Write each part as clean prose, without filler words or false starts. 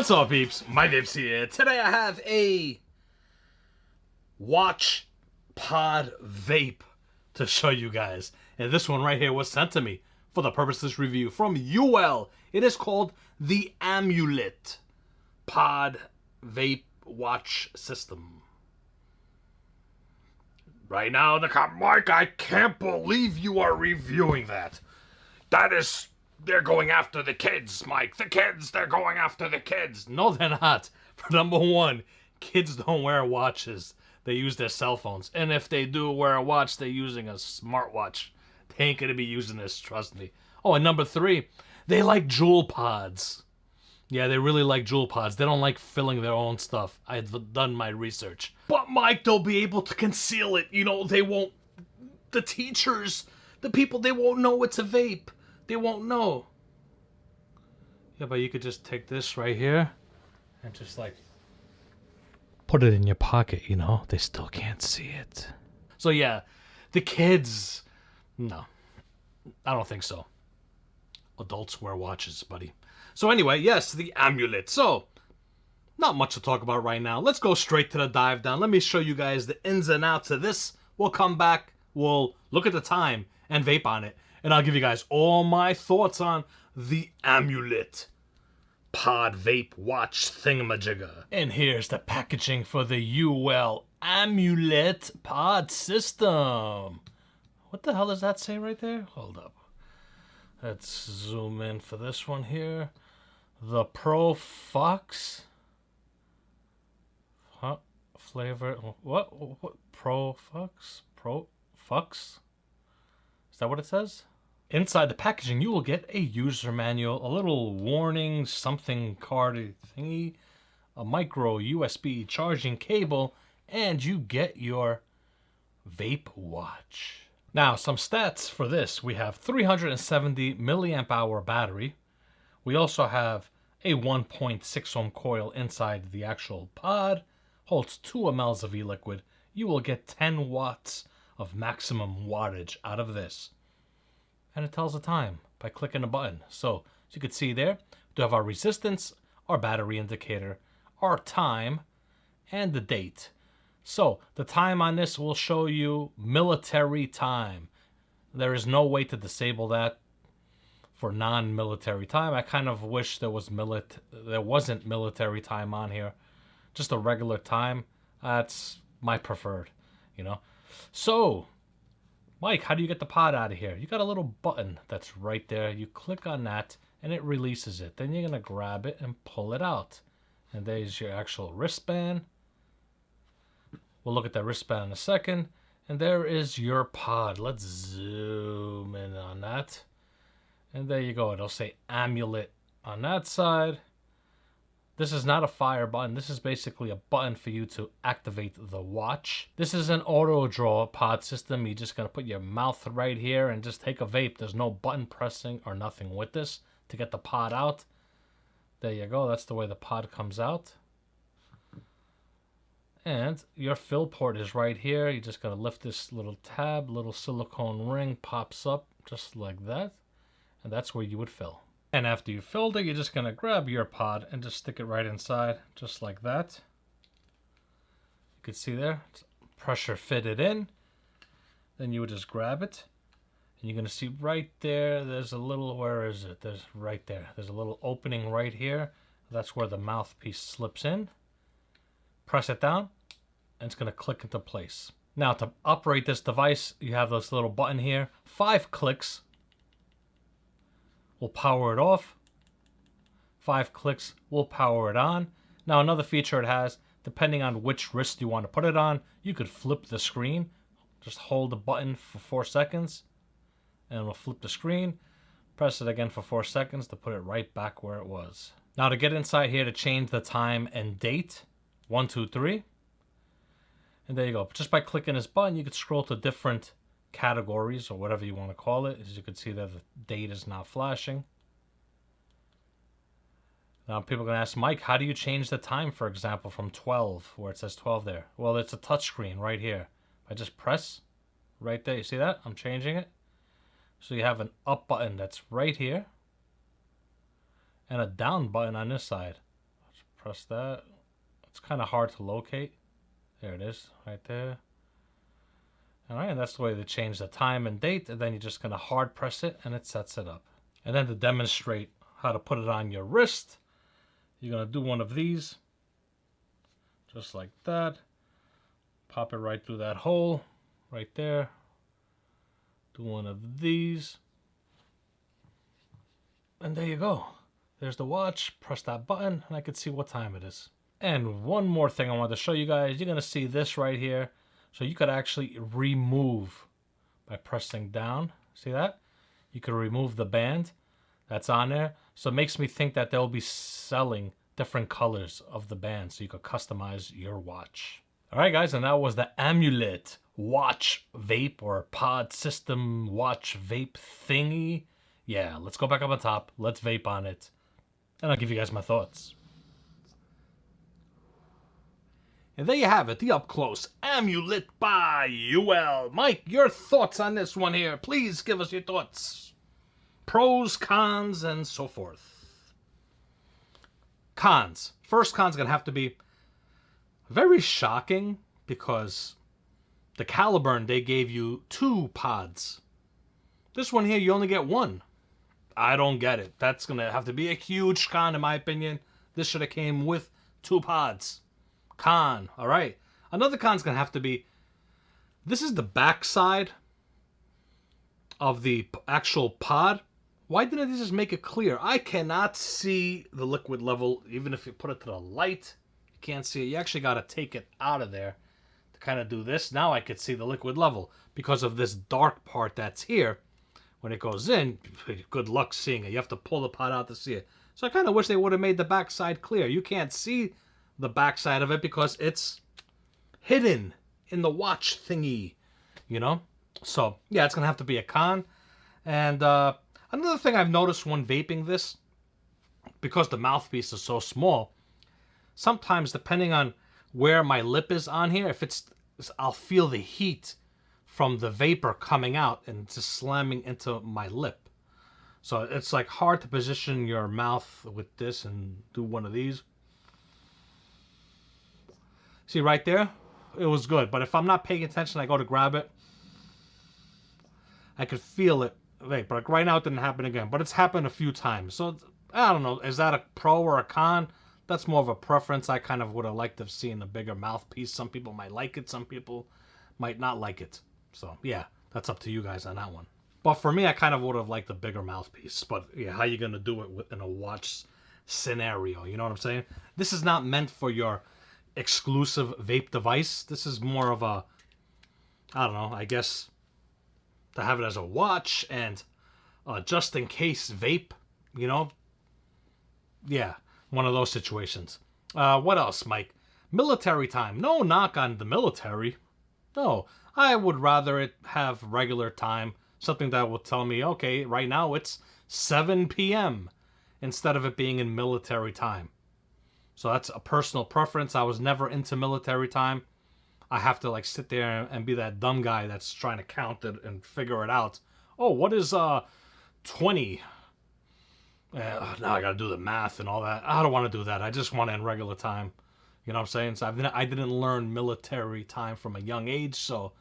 What's up, peeps? My Vape's here. Today I have a watch pod vape to show you guys. And this one right here was sent to me for the purpose of this review from Uwell. It is called the Amulet pod vape watch system. Right now, Mike, I can't believe you are reviewing that. They're going after the kids, Mike. The kids, they're going after the kids. No, they're not. For number one, kids don't wear watches. They use their cell phones. And if they do wear a watch, they're using a smartwatch. They ain't going to be using this, trust me. Oh, and number three, they like jewel pods. Yeah, they really like jewel pods. They don't like filling their own stuff. I've done my research. But, Mike, they'll be able to conceal it. You know, they won't... The teachers, the people, they won't know it's a vape. They won't know. Yeah, but you could just take this right here and just like put it in your pocket, you know? They still can't see it. So yeah, the kids, no, I don't think so. Adults wear watches, buddy. So anyway, yes, the Amulet. So, not much to talk about right now. Let's go straight to the dive down. Let me show you guys the ins and outs of this. We'll come back, we'll look at the time and vape on it. And I'll give you guys all my thoughts on the Amulet pod vape watch thingamajigger. And here's the packaging for the Uwell Amulet pod system. What the hell does that say right there? Hold up. Let's zoom in for this one here. The Pro Fox. Huh? Flavor. What? Pro Fox? Pro Fox? Is that what it says? Inside the packaging, you will get a user manual, a little warning, something card thingy, a micro USB charging cable, and you get your vape watch. Now, some stats for this. We have 370 milliamp hour battery. We also have a 1.6 ohm coil inside the actual pod. Holds 2 mLs of e-liquid. You will get 10 watts of maximum wattage out of this. And it tells the time by clicking a button. So, as you can see there, we do have our resistance, our battery indicator, our time, and the date. So, the time on this will show you military time. There is no way to disable that for non-military time. I kind of wish there wasn't military time on here. Just a regular time. That's my preferred, you know. So, Mike, how do you get the pod out of here? You got a little button that's right there. You click on that, and it releases it. Then you're going to grab it and pull it out. And there's your actual wristband. We'll look at that wristband in a second. And there is your pod. Let's zoom in on that. And there you go. It'll say Amulet on that side. This is not a fire button. This is basically a button for you to activate the watch. This is an auto draw pod system. You're just going to put your mouth right here and just take a vape. There's no button pressing or nothing with this to get the pod out. There you go. That's the way the pod comes out. And your fill port is right here. You're just going to lift this little tab. Little silicone ring pops up just like that. And that's where you would fill. And after you filled it, you're just going to grab your pod and just stick it right inside, just like that. You can see there, it's pressure fitted in. Then you would just grab it. And you're going to see right there, there's a little, where is it? There's right there. There's a little opening right here. That's where the mouthpiece slips in. Press it down, and it's going to click into place. Now, to operate this device, you have this little button here. 5 clicks. We'll power it off. 5 clicks will power it on. Now another feature it has, depending on which wrist you want to put it on, you could flip the screen. Just hold the button for 4 seconds and it'll flip the screen. Press it again for 4 seconds to put it right back where it was. Now to get inside here to change the time and date, 1, 2, 3. And there you go. Just by clicking this button, you could scroll to different categories or whatever you want to call it. As you can see there, the date is now flashing. Now people are going to ask, Mike, how do you change the time, for example, from 12, where it says 12 there? Well, it's a touch screen right here. If I just press right there, you see that? I'm changing it. So you have an up button that's right here and a down button on this side. press that. It's kind of hard to locate. There it is, right there. All right, and that's the way they change the time and date, and then you're just gonna hard press it and it sets it up. And then to demonstrate how to put it on your wrist, you're gonna do one of these, just like that. Pop it right through that hole, right there. Do one of these. And there you go. There's the watch, press that button, and I can see what time it is. And one more thing I wanted to show you guys, you're gonna see this right here. So you could actually remove by pressing down. See that? You could remove the band that's on there. So it makes me think that they'll be selling different colors of the band so you could customize your watch. All right, guys, and that was the Amulet watch vape or pod system watch vape thingy. Yeah, let's go back up on top. Let's vape on it. And I'll give you guys my thoughts. And there you have it, the up-close Amulet by Uwell. Mike, your thoughts on this one here. Please give us your thoughts. Pros, cons, and so forth. Cons. First con's going to have to be very shocking because the Caliburn, they gave you 2 pods. This one here, you only get 1. I don't get it. That's going to have to be a huge con in my opinion. This should have came with 2 pods. Con. All right. Another con's going to have to be, this is the backside of the actual pod. Why didn't they just make it clear? I cannot see the liquid level, even if you put it to the light. You can't see it. You actually got to take it out of there to kind of do this. Now I could see the liquid level because of this dark part that's here. When it goes in, good luck seeing it. You have to pull the pod out to see it. So I kind of wish they would have made the backside clear. You can't see the backside of it because it's hidden in the watch thingy, you know? So, yeah, it's going to have to be a con. And another thing I've noticed when vaping this, because the mouthpiece is so small, sometimes depending on where my lip is on here, if it's, I'll feel the heat from the vapor coming out and just slamming into my lip. So it's like hard to position your mouth with this and do one of these. See right there? It was good. But if I'm not paying attention, I go to grab it, I could feel it. But like right now it didn't happen again. But it's happened a few times. So I don't know. Is that a pro or a con? That's more of a preference. I kind of would have liked to have seen a bigger mouthpiece. Some people might like it. Some people might not like it. So yeah, that's up to you guys on that one. But for me, I kind of would have liked a bigger mouthpiece. But yeah, how you going to do it in a watch scenario? You know what I'm saying? This is not meant for your exclusive vape device. This is more of a, I don't know, I guess to have it as a watch and just in case vape, you know? Yeah, one of those situations. What else, Mike? Military time. No knock on the military. No, I would rather it have regular time. Something that will tell me, okay, right now it's 7 p.m. instead of it being in military time. So that's a personal preference. I was never into military time. I have to like sit there and be that dumb guy that's trying to count it and figure it out. Oh, what is 20? Now I got to do the math and all that. I don't want to do that. I just want it in regular time. You know what I'm saying? So I didn't learn military time from a young age, so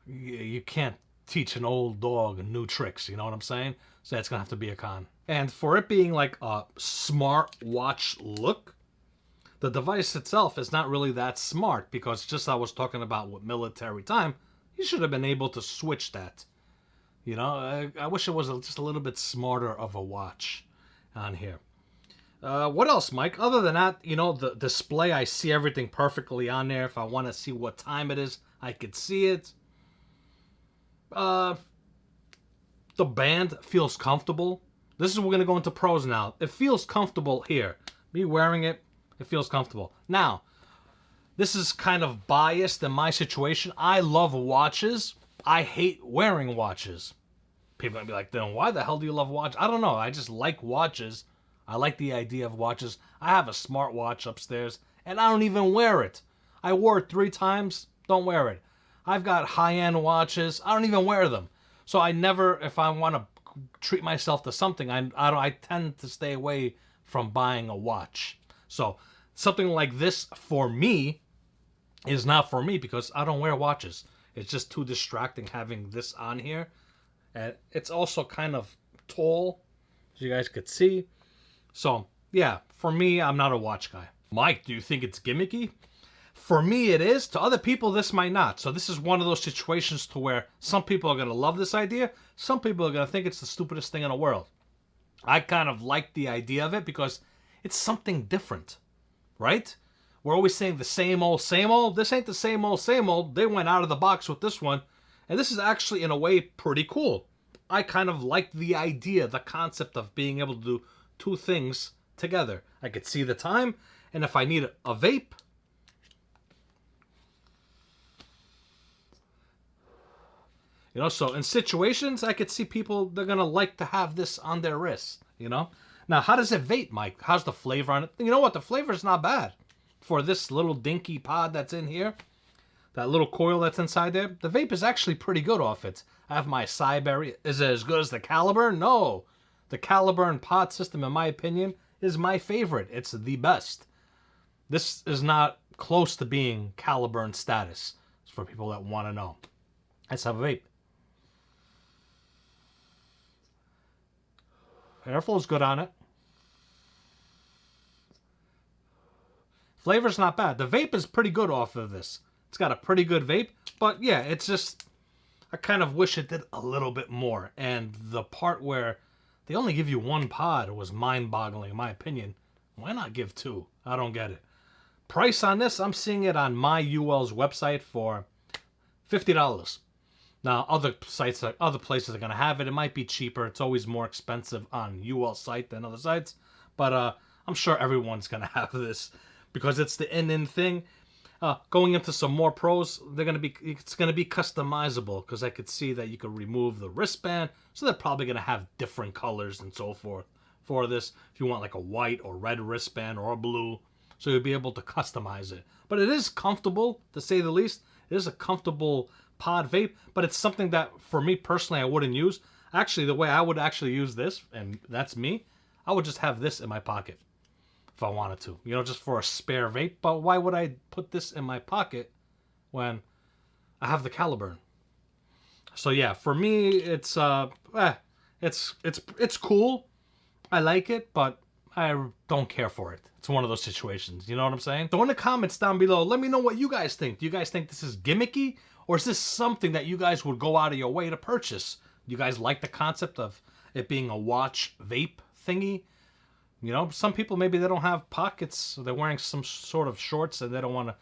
you can't teach an old dog new tricks. You know what I'm saying? So it's going to have to be a con. And for it being like a smart watch look, the device itself is not really that smart because just I was talking about with military time, you should have been able to switch that. You know, I wish it was just a little bit smarter of a watch on here. What else, Mike? Other than that, you know, the display, I see everything perfectly on there. If I want to see what time it is, I could see it. The band feels comfortable. This is, we're going to go into pros now. It feels comfortable here. Me wearing it, it feels comfortable. Now, this is kind of biased in my situation. I love watches. I hate wearing watches. People are going to be like, then why the hell do you love watches? I don't know. I just like watches. I like the idea of watches. I have a smartwatch upstairs, and I don't even wear it. I wore it 3 times. Don't wear it. I've got high-end watches. I don't even wear them. So I never, if I want to treat myself to something, I tend to stay away from buying a watch. So something like this for me is not for me because I don't wear watches. It's just too distracting having this on here. And it's also kind of tall, as you guys could see. So, yeah, for me, I'm not a watch guy. Mike, do you think it's gimmicky? For me, it is. To other people, this might not. So this is one of those situations to where some people are going to love this idea. Some people are going to think it's the stupidest thing in the world. I kind of like the idea of it because it's something different, right? We're always saying the same old, same old. This ain't the same old, same old. They went out of the box with this one. And this is actually, in a way, pretty cool. I kind of like the idea, the concept of being able to do two things together. I could see the time, and if I need a vape, you know, so in situations, I could see people, they're going to like to have this on their wrists, you know? Now, how does it vape, Mike? How's the flavor on it? You know what? The flavor is not bad. For this little dinky pod that's in here, that little coil that's inside there, the vape is actually pretty good off it. I have my Cyberry. Is it as good as the Caliburn? No. The Caliburn pod system, in my opinion, is my favorite. It's the best. This is not close to being Caliburn status. It's for people that want to know. Let's have a vape. Airflow's good on it. Flavor's not bad. The vape is pretty good off of this. It's got a pretty good vape, but yeah, it's just, I kind of wish it did a little bit more. And the part where they only give you one pod was mind-boggling, in my opinion. Why not give two? I don't get it. Price on this, I'm seeing it on my Uwell's website for $50. Now, other sites, other places are going to have it. It might be cheaper. It's always more expensive on Uwell's site than other sites. But I'm sure everyone's going to have this because it's the in thing. Going into some more pros, it's going to be customizable because I could see that you could remove the wristband. So they're probably going to have different colors and so forth for this. If you want like a white or red wristband or a blue, so you'll be able to customize it. But it is comfortable, to say the least. It is a comfortable pod vape, but it's something that for me personally I wouldn't use. Actually, the way I would actually use this, and that's me, I would just have this in my pocket if I wanted to, you know, just for a spare vape. But why would I put this in my pocket when I have the Caliburn? So yeah, for me, it's cool. I like it, but I don't care for it. It's one of those situations, you know what I'm saying? So in the comments down below, let me know what you guys think. Do you guys think this is gimmicky, or is this something that you guys would go out of your way to purchase? Do you guys like the concept of it being a watch vape thingy? You know, some people, maybe they don't have pockets, so they're wearing some sort of shorts and they don't want to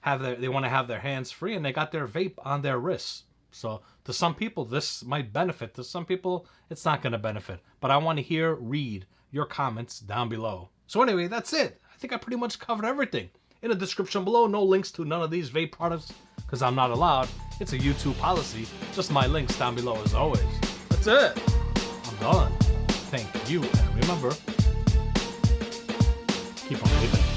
have they want to have their hands free, and they got their vape on their wrists. So to some people, this might benefit. To some people, it's not going to benefit. But I want to read your comments down below. So anyway, that's it. I think I pretty much covered everything. In the description below, no links to none of these vape products because I'm not allowed. It's a YouTube policy. Just my links down below as always. That's it. I'm done. Thank you. And remember, keep on vaping.